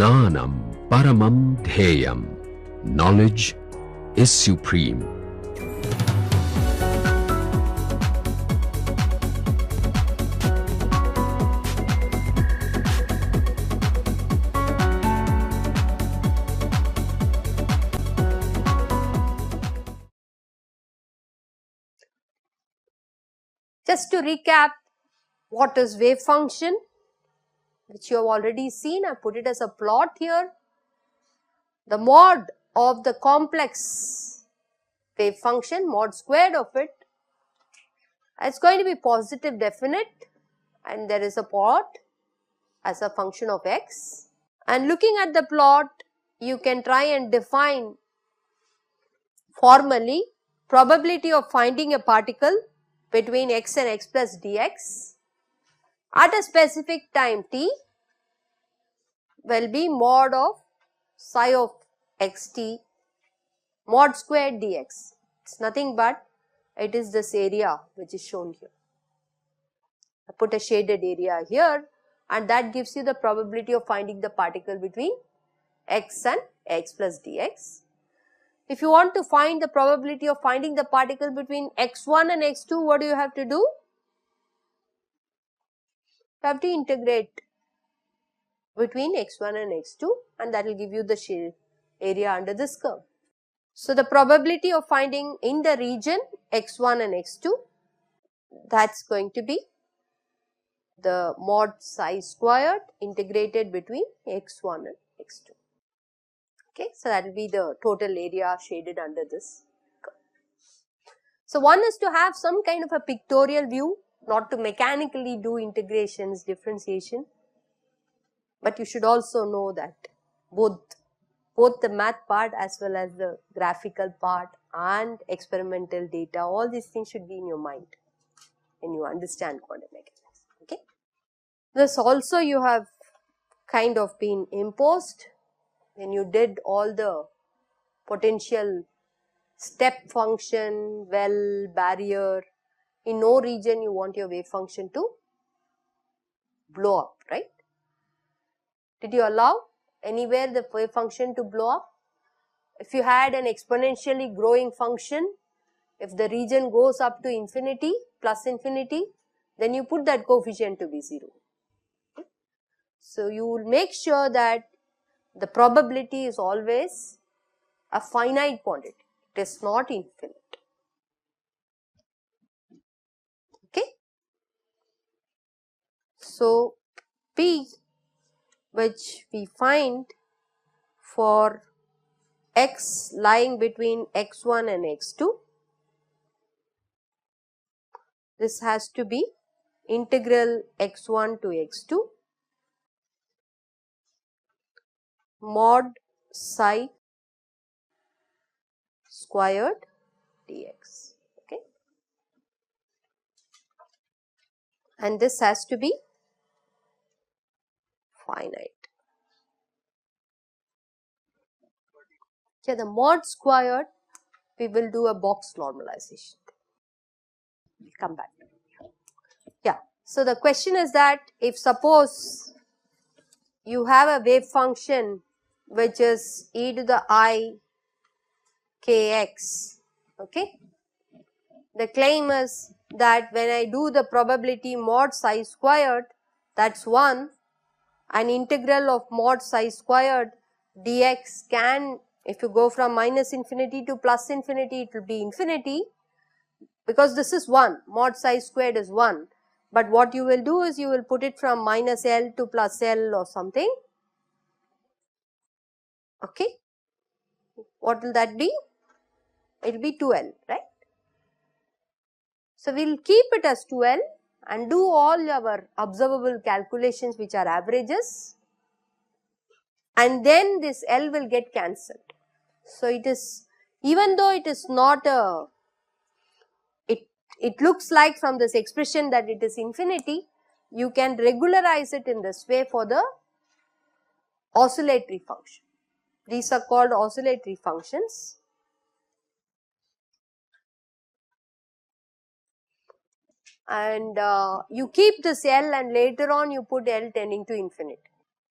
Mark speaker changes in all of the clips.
Speaker 1: Jnanam Paramam Dheyam. Knowledge is supreme.
Speaker 2: Just to recap, what is wave function, which you have already seen. I put it as a plot here. The mod of the complex wave function, mod squared of it, it's going to be positive definite, and there is a plot as a function of x. And looking at the plot, you can try and define formally probability of finding a particle between x and x plus dx at a specific time t will be mod of psi of xt mod squared dx. It's nothing but it is this area which is shown here. I put a shaded area here, and that gives you the probability of finding the particle between x and x plus dx. If you want to find the probability of finding the particle between x1 and x2, what do you have to do? You have to integrate between x1 and x2, and that will give you the shaded area under this curve. So, the probability of finding in the region x1 and x2, that's going to be the mod psi squared integrated between x1 and x2. Okay, so that will be the total area shaded under this curve. So, one is to have some kind of a pictorial view, not to mechanically do integrations, differentiation, but you should also know that both the math part as well as the graphical part and experimental data, all these things should be in your mind when you understand quantum mechanics. Okay. This also you have kind of been imposed when you did all the potential step function, well, barrier. In no region you want your wave function to blow up, right? Did you allow anywhere the wave function to blow up? If you had an exponentially growing function, if the region goes up to infinity, plus infinity, then you put that coefficient to be 0. Okay. So, you will make sure that the probability is always a finite quantity, it is not infinite. Okay. So, P which we find for x lying between x1 and x2, this has to be integral x1 to x2 mod psi squared dx. Okay. And this has to be finite. Okay, the mod squared, we will do a box normalization. We'll come back. Yeah. So, the question is that if suppose you have a wave function which is e to the I kx, okay. The claim is that when I do the probability mod psi squared, that's 1, an integral of mod psi squared dx can, if you go from minus infinity to plus infinity, it will be infinity, because this is 1, mod psi squared is 1. But what you will do is you will put it from minus L to plus L or something. Okay. What will that be? It will be 2L, right? So, we will keep it as 2L and do all our observable calculations which are averages, and then this L will get cancelled. So, it is, even though it is not a, it looks like from this expression that it is infinity, you can regularize it in this way for the oscillatory function. These are called oscillatory functions. And you keep this L and later on you put L tending to infinity,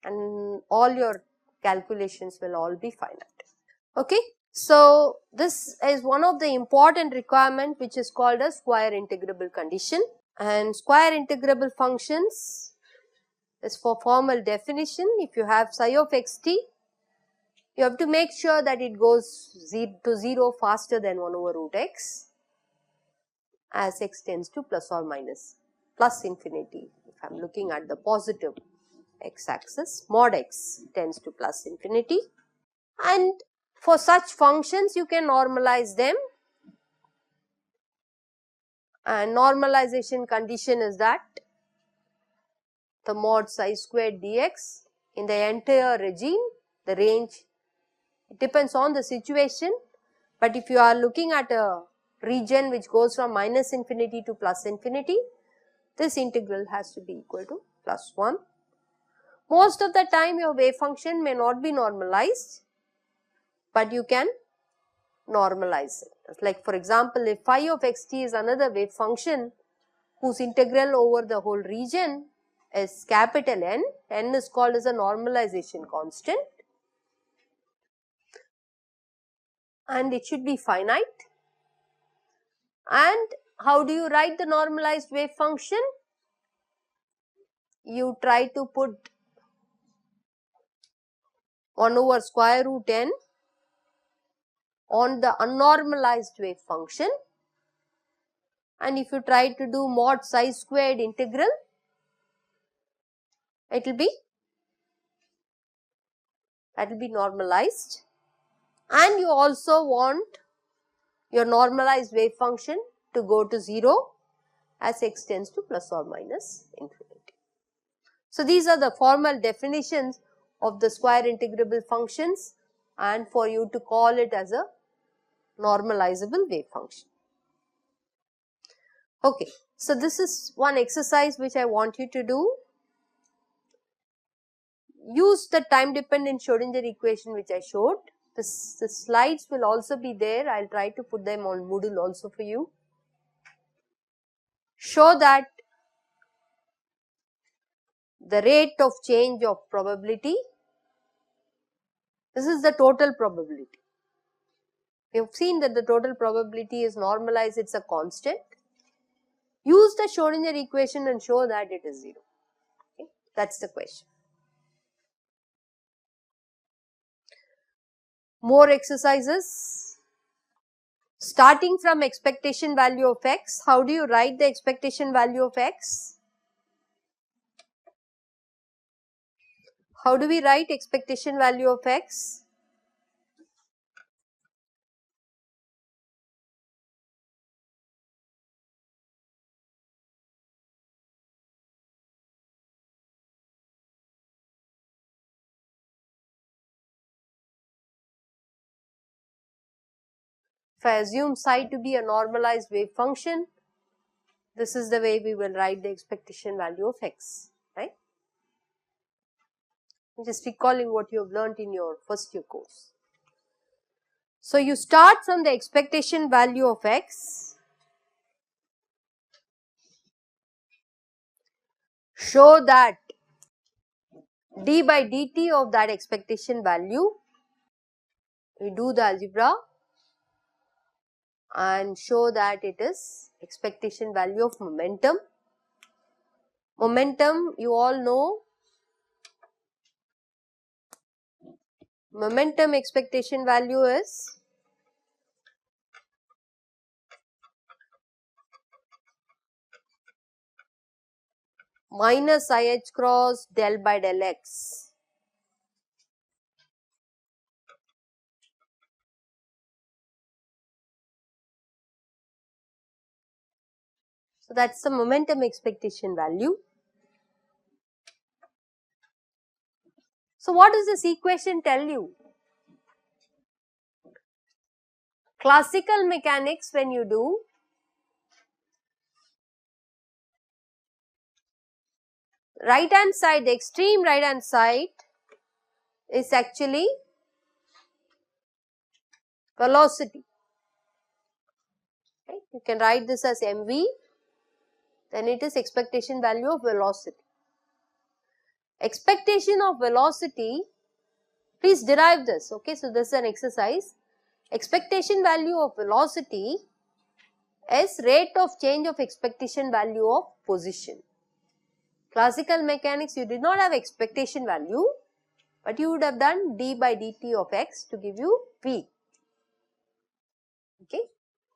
Speaker 2: and all your calculations will all be finite. Okay. So, this is one of the important requirement which is called as square integrable condition, and square integrable functions is for formal definition. If you have psi of xt, you have to make sure that it goes to 0 faster than 1 over root x as x tends to plus or minus plus infinity. If I am looking at the positive x axis, mod x tends to plus infinity, and for such functions you can normalize them, and normalization condition is that the mod psi squared dx in the entire regime, the range, it depends on the situation, but if you are looking at a region which goes from minus infinity to plus infinity, this integral has to be equal to plus 1. Most of the time your wave function may not be normalized, but you can normalize it. Like for example, if phi of xt is another wave function whose integral over the whole region is capital N, N is called as a normalization constant, and it should be finite. And how do you write the normalized wave function? You try to put 1 over square root n on the unnormalized wave function, and if you try to do mod psi squared integral, that will be normalized, and you also want your normalized wave function to go to 0 as x tends to plus or minus infinity. So, these are the formal definitions of the square integrable functions, and for you to call it as a normalizable wave function. Okay. So, this is one exercise which I want you to do. Use the time dependent Schrodinger equation which I showed. The slides will also be there. I will try to put them on Moodle also for you. Show that the rate of change of probability, this is the total probability. We have seen that the total probability is normalized, it is a constant. Use the Schrodinger equation and show that it is 0. Okay. That is the question. More exercises. Starting from expectation value of x, how do you write the expectation value of x? How do we write expectation value of x? If I assume psi to be a normalized wave function, this is the way we will write the expectation value of x, right? I'm just recalling what you have learnt in your first year course. So, you start from the expectation value of x, show that d by dt of that expectation value, we do the algebra and show that it is expectation value of momentum. Momentum, you all know, momentum expectation value is minus IH cross del by del x. So, that is the momentum expectation value. So, what does this equation tell you? Classical mechanics, when you do, right hand side, the extreme right hand side is actually velocity. Okay. You can write this as mv, then it is expectation value of velocity. Expectation of velocity Please derive this. Okay, so this is an exercise. Expectation value of velocity is rate of change of expectation value of position. Classical mechanics, you did not have expectation value, but you would have done d by dt of x to give you v. Okay.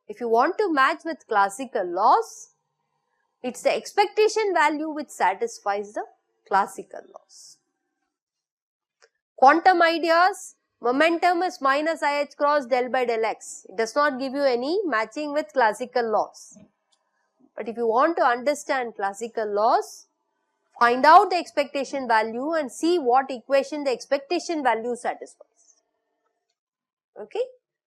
Speaker 2: If you want to match with classical laws, it's the expectation value which satisfies the classical laws. Quantum ideas, momentum is minus IH cross del by del x. It does not give you any matching with classical laws. But if you want to understand classical laws, find out the expectation value and see what equation the expectation value satisfies. Okay.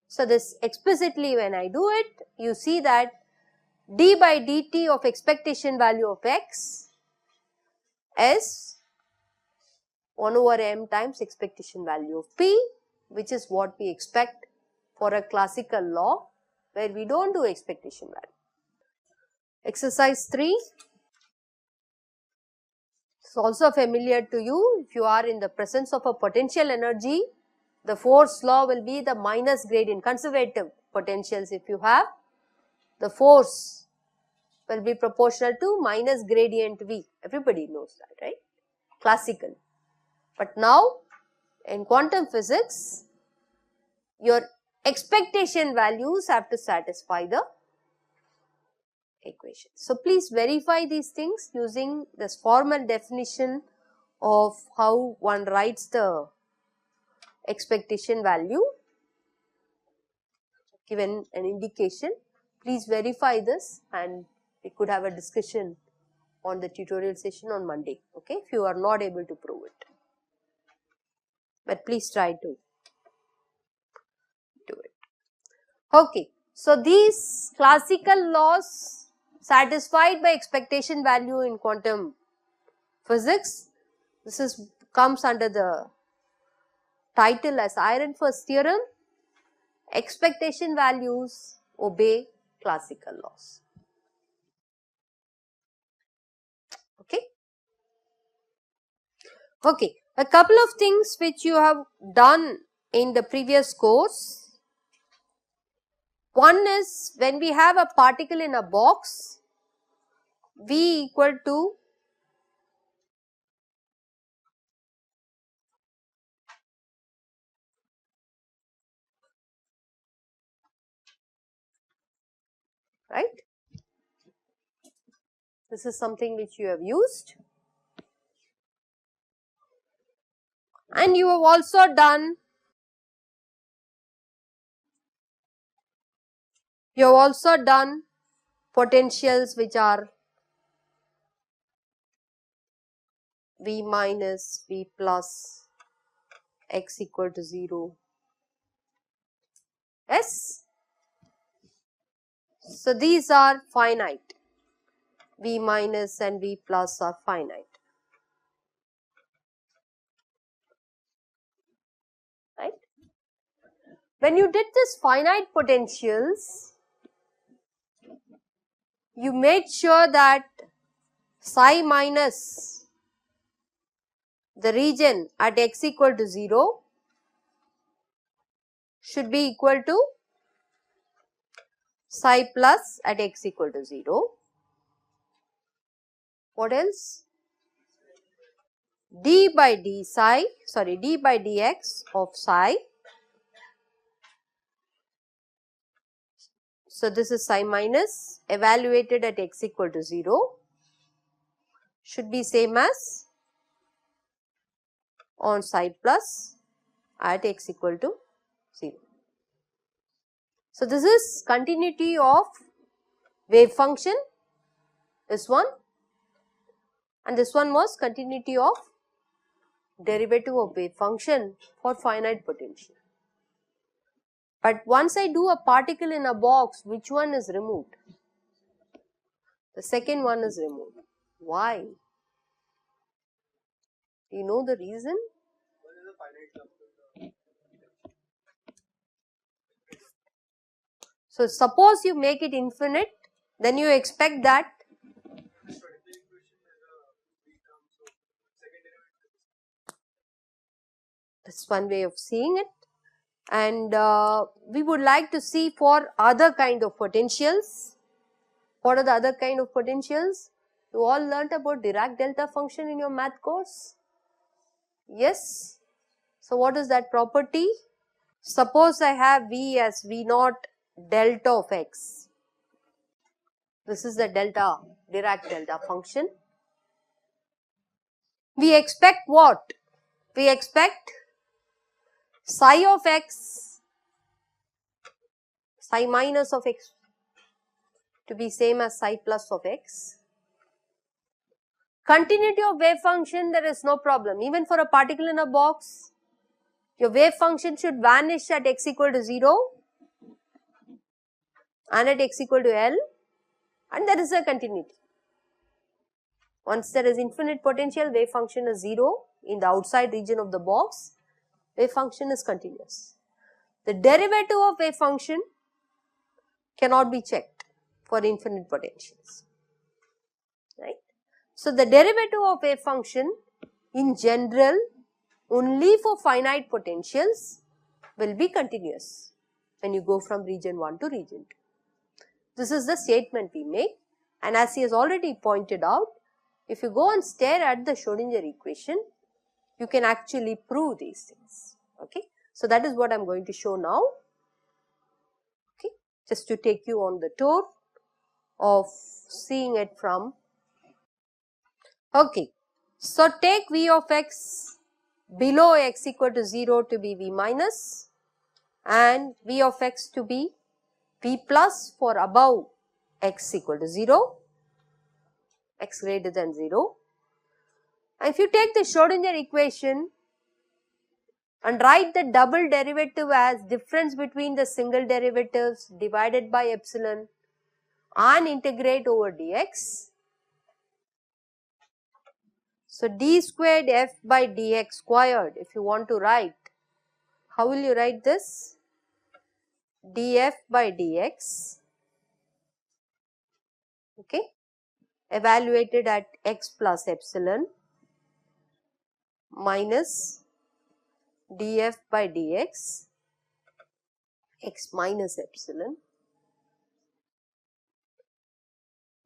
Speaker 2: So, this explicitly when I do it, you see that d by dt of expectation value of x is 1 over m times expectation value of p, which is what we expect for a classical law where we don't do expectation value. Exercise 3. It's also familiar to you. If you are in the presence of a potential energy, the force law will be the minus gradient, conservative potentials if you have. The force will be proportional to minus gradient V. Everybody knows that, right? Classical. But now, in quantum physics, your expectation values have to satisfy the equation. So, please verify these things using this formal definition of how one writes the expectation value, given an indication. Please verify this and we could have a discussion on the tutorial session on Monday, okay, if you are not able to prove it. But please try to do it. Okay, so these classical laws satisfied by expectation value in quantum physics, this comes under the title as iron first theorem. Expectation values obey classical laws. Okay. Okay, a couple of things which you have done in the previous course. One is when we have a particle in a box, V equal to right. This is something which you have used. And you have also done potentials which are V minus V plus x equal to 0. Yes. So these are finite. V minus and V plus are finite. Right. When you did this finite potentials, you made sure that psi minus the region at x equal to 0 should be equal to psi plus at x equal to 0. What else? d by dx of psi. So this is psi minus evaluated at x equal to 0 should be same as on psi plus at x equal to 0. So this is continuity of wave function, this one, and this one was continuity of derivative of wave function for finite potential. But once I do a particle in a box, which one is removed? The second one is removed. Why? Do you know the reason? So suppose you make it infinite, then you expect that That's one way of seeing it. And we would like to see for other kind of potentials. What are the other kind of potentials? You all learnt about Dirac delta function in your math course? Yes. So what is that property? Suppose I have V as V naught delta of x. This is the delta, Dirac delta function. We expect what? We expect psi of x, psi minus of x to be same as psi plus of x. Continuity of wave function, there is no problem. Even for a particle in a box, your wave function should vanish at x equal to 0 and at x equal to L, and there is a continuity. Once there is infinite potential, wave function is 0 in the outside region of the box, wave function is continuous. The derivative of wave function cannot be checked for infinite potentials, right. So, the derivative of wave function in general only for finite potentials will be continuous when you go from region 1 to region 2. This is the statement we make, and as he has already pointed out, if you go and stare at the Schrodinger equation, you can actually prove these things. Okay. So, that is what I am going to show now, okay, just to take you on the tour of seeing it from. Okay. So, take V of x below x equal to 0 to be V minus and V of x to be V plus for above x equal to 0, x greater than 0. And if you take the Schrodinger equation and write the double derivative as difference between the single derivatives divided by epsilon and integrate over dx. So, d squared f by dx squared, if you want to write, how will you write this? Df by dx, okay, evaluated at x plus epsilon minus df by dx x minus epsilon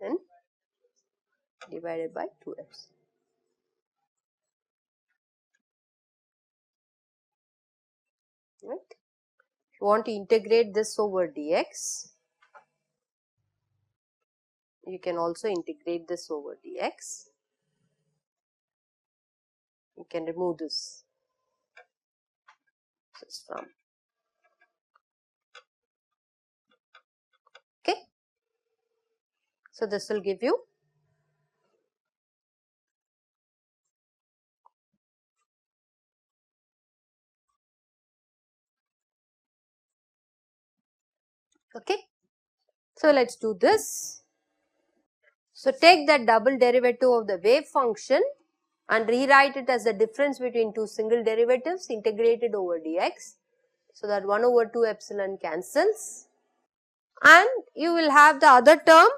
Speaker 2: and divided by 2 epsilon. Right. If you want to integrate this over dx, you can also integrate this over dx. You can remove this from. Okay. So, this will give you okay. So, let us do this. So, take that double derivative of the wave function and rewrite it as the difference between two single derivatives integrated over dx. So, that 1 over 2 epsilon cancels and you will have the other term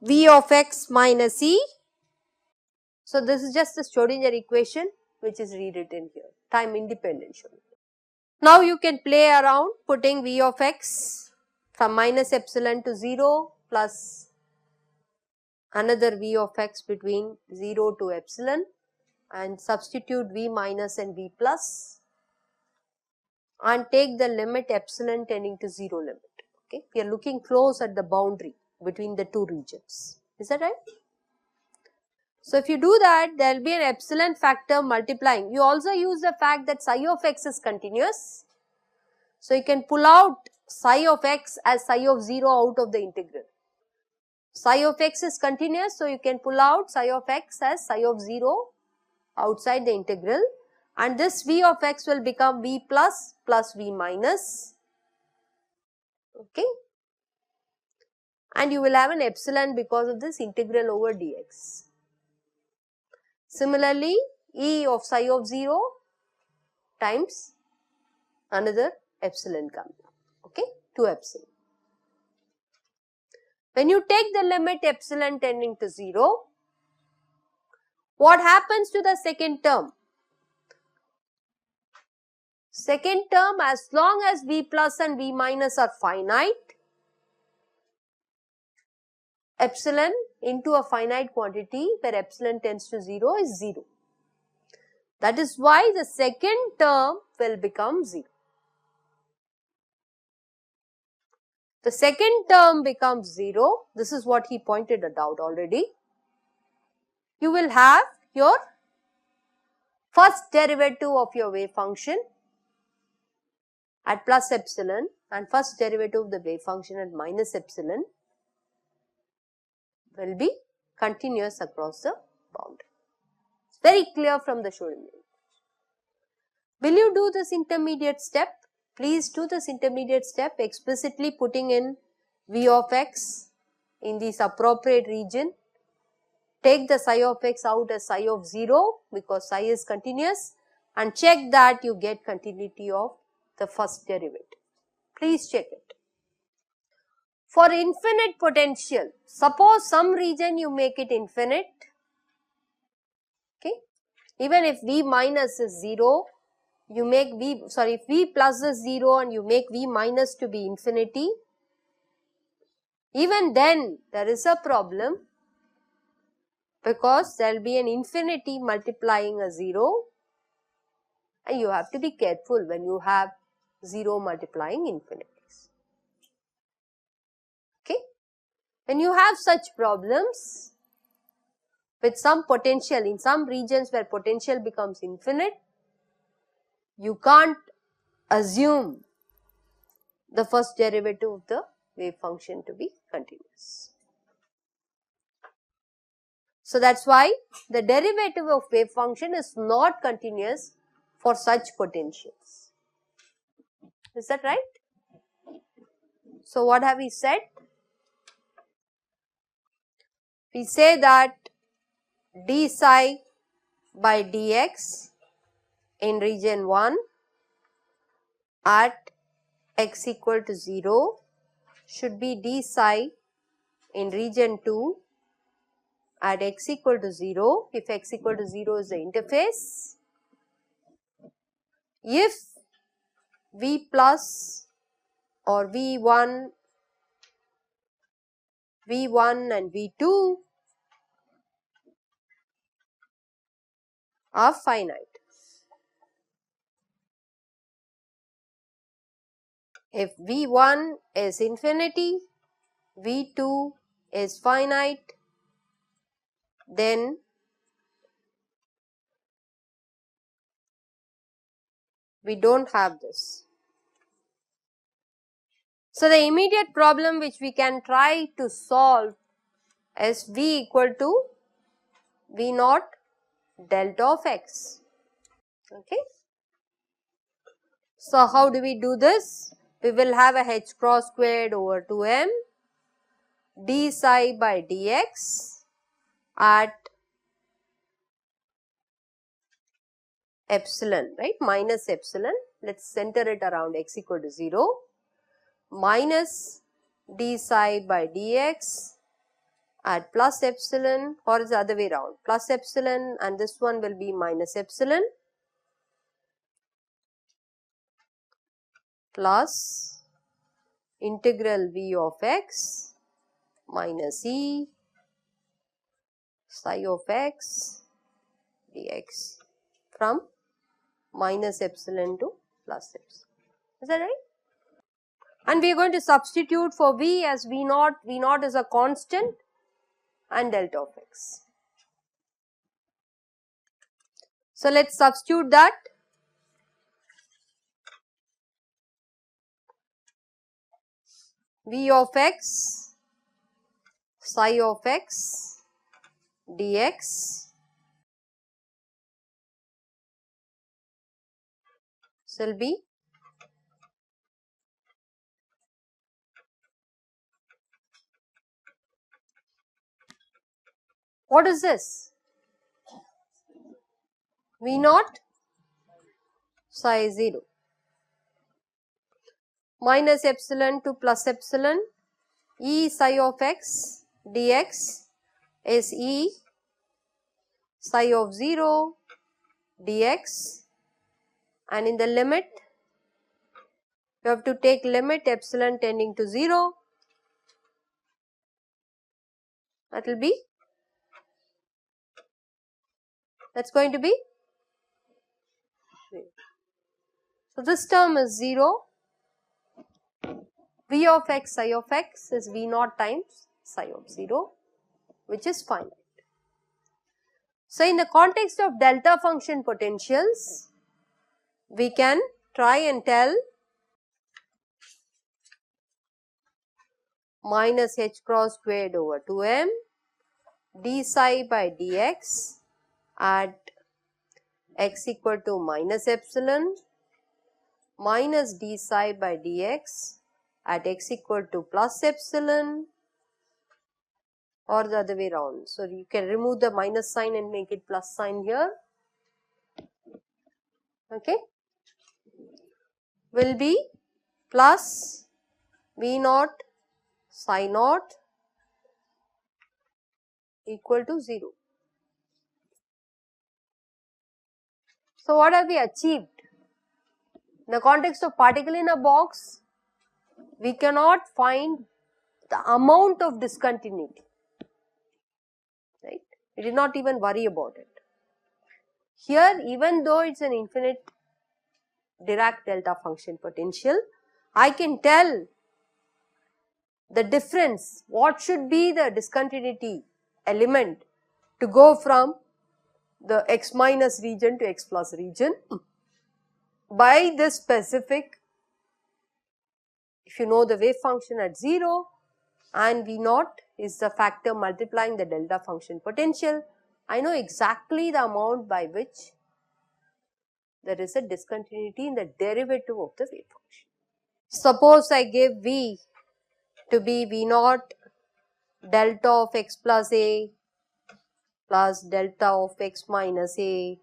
Speaker 2: V of x minus E. So, this is just the Schrodinger equation which is rewritten here, time independent Schrodinger. Now, you can play around putting V of x from minus epsilon to 0 plus another V of x between 0 to epsilon and substitute V minus and V plus and take the limit epsilon tending to 0 limit. Okay. We are looking close at the boundary between the two regions. Is that right? So, if you do that, there will be an epsilon factor multiplying. You also use the fact that psi of x is continuous. So, you can pull out psi of x as psi of 0 out of the integral. Psi of x is continuous, so you can pull out psi of x as psi of 0 outside the integral, and this V of x will become V plus plus V minus, okay, and you will have an epsilon because of this integral over dx. Similarly, E of psi of 0 times another epsilon comes, okay, 2 epsilon. When you take the limit epsilon tending to 0, what happens to the second term? Second term, as long as V plus and V minus are finite, epsilon into a finite quantity where epsilon tends to 0 is 0. That is why the second term will become 0. The second term becomes 0. This is what he pointed out already. You will have your first derivative of your wave function at plus epsilon and first derivative of the wave function at minus epsilon will be continuous across the boundary. It's very clear from the Schrodinger. Will you do this intermediate step? Please do this intermediate step explicitly putting in V of x in this appropriate region. Take the psi of x out as psi of 0 because psi is continuous and check that you get continuity of the first derivative. Please check it. For infinite potential, suppose some region you make it infinite, okay, even if V minus is 0, you make if V plus is 0 and you make V minus to be infinity, even then there is a problem because there will be an infinity multiplying a 0 and you have to be careful when you have 0 multiplying infinities. Okay. When you have such problems with some potential, in some regions where potential becomes infinite, you can't assume the first derivative of the wave function to be continuous. So that's why the derivative of wave function is not continuous for such potentials. Is that right? So what have we said? We say that d psi by dx in region 1 at x equal to 0 should be d psi in region 2 at x equal to 0 if x equal to 0 is the interface. If V plus or V1 and V2 are finite. If V1 is infinity, V2 is finite, then we don't have this. So the immediate problem which we can try to solve is V equal to V naught delta of x. Okay. So how do we do this? We will have a h cross squared over 2m d psi by dx at epsilon, right, minus epsilon. Let's center it around x equal to 0 minus d psi by dx at plus epsilon, or is the other way around, plus epsilon, and this one will be minus epsilon plus integral v of x minus e psi of x dx from minus epsilon to plus epsilon. Is that right? And we are going to substitute for v as v naught is a constant and delta of x. So let's substitute that. V of x psi of x dx will be what is this? V naught psi 0 minus epsilon to plus epsilon e psi of x dx is e psi of 0 dx, and in the limit you have to take limit epsilon tending to 0, that will be, that's going to be, so this term is 0, v of x psi of x is v naught times psi of 0, which is finite. So in the context of delta function potentials, we can try and tell minus h cross squared over 2m d psi by dx at x equal to minus epsilon minus d psi by dx at x equal to plus epsilon, or the other way around. So you can remove the minus sign and make it plus sign here. Okay, will be plus v naught psi naught equal to 0. So what have we achieved? In the context of particle in a box, we cannot find the amount of discontinuity, right? We did not even worry about it. Here, even though it's an infinite Dirac delta function potential, I can tell the difference, what should be the discontinuity element to go from the x minus region to x plus region by this specific, if you know the wave function at 0 and v naught is the factor multiplying the delta function potential, I know exactly the amount by which there is a discontinuity in the derivative of the wave function. Suppose I give v to be v naught delta of x plus a plus delta of x minus a.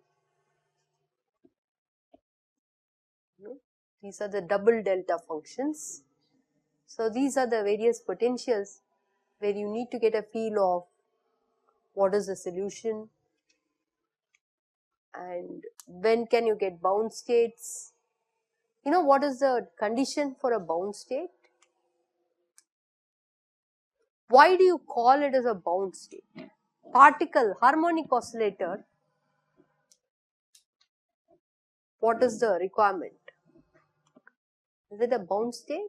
Speaker 2: These are the double delta functions. So these are the various potentials where you need to get a feel of what is the solution and when can you get bound states. You know what is the condition for a bound state? Why do you call it as a bound state? Particle, harmonic oscillator, what is the requirement? Is it a bound state?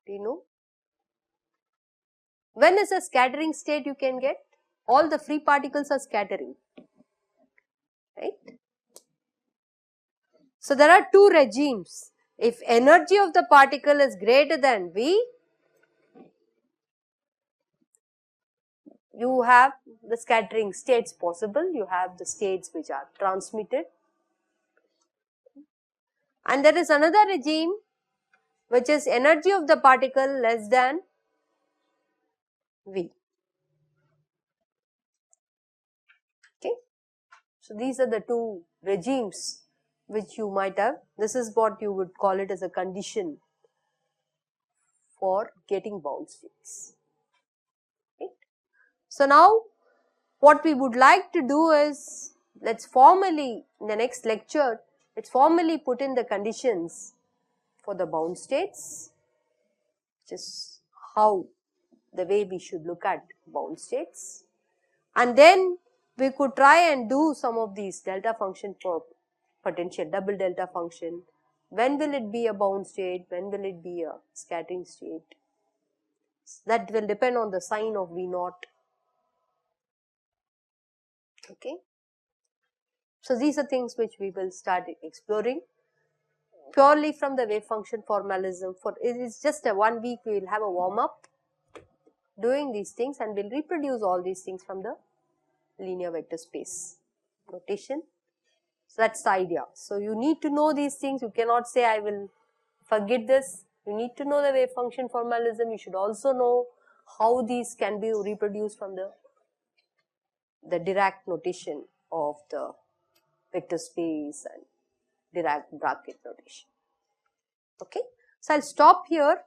Speaker 2: Do you know? When is a scattering state you can get? All the free particles are scattering, right? So there are two regimes. If energy of the particle is greater than V, you have the scattering states possible, you have the states which are transmitted. And there is another regime which is energy of the particle less than V. Okay. So these are the two regimes which you might have. This is what you would call it as a condition for getting bound states. Right. So now what we would like to do is, let's formally, in the next lecture, let's formally put in the conditions for the bound states, which is how the way we should look at bound states. And then we could try and do some of these delta function for potential, double delta function. When will it be a bound state? When will it be a scattering state? That will depend on the sign of V naught. Okay. So these are things which we will start exploring purely from the wave function formalism. For it is just a 1 week we will have a warm up doing these things and we'll reproduce all these things from the linear vector space notation. So that's the idea. So you need to know these things. You cannot say I will forget this. You need to know the wave function formalism. You should also know how these can be reproduced from the Dirac notation of the vector space and Dirac bracket notation. Okay. So I'll stop here.